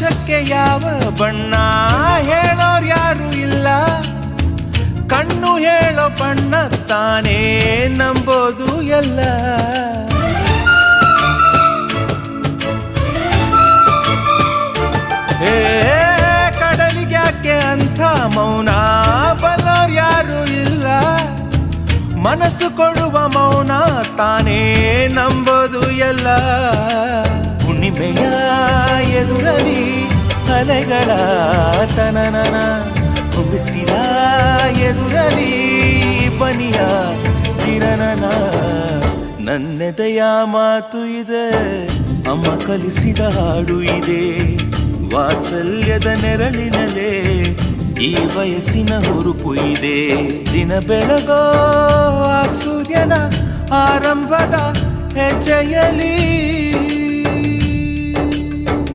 ಸಂತೋಷಕ್ಕೆ ಯಾವ ಬಣ್ಣ ಹೇಳೋರ್ ಯಾರು ಇಲ್ಲ, ಕಣ್ಣು ಹೇಳೋ ಬಣ್ಣ ತಾನೇ ನಂಬೋದು ಎಲ್ಲ. ಹೇ ಕಡಲಿಗ್ಯಾಕೆ ಅಂಥ ಮೌನ ಬಲ್ಲೋರ್ ಯಾರು ಇಲ್ಲ, ಮನಸ್ಸು ಕೊಡುವ ಮೌನ ತಾನೇ ನಂಬೋದು ಎಲ್ಲ. ಹುಣ್ಣಿಮೆಯ ಎದುರಲಿ ಅಲೆಗಳ ತನನನ, ಬಿಸಿಲ ಎದುರಲಿ ಬನಿಯ ಕಿರಣನ. ನನ್ನೆದೆಯ ಮಾತು ಇದೆ, ಅಮ್ಮ ಕಲಿಸಿದ ಹಾಡು ಇದೆ, ವಾತ್ಸಲ್ಯದ ನೆರಳಿನಲ್ಲೇ ಈ ವಯಸ್ಸಿನ ಹುರುಪು ಇದೆ. ದಿನ ಬೆಳಗೋ ಆ ಸೂರ್ಯನ ಆರಂಭದ ಹೆಜ್ಜೆಯಲಿ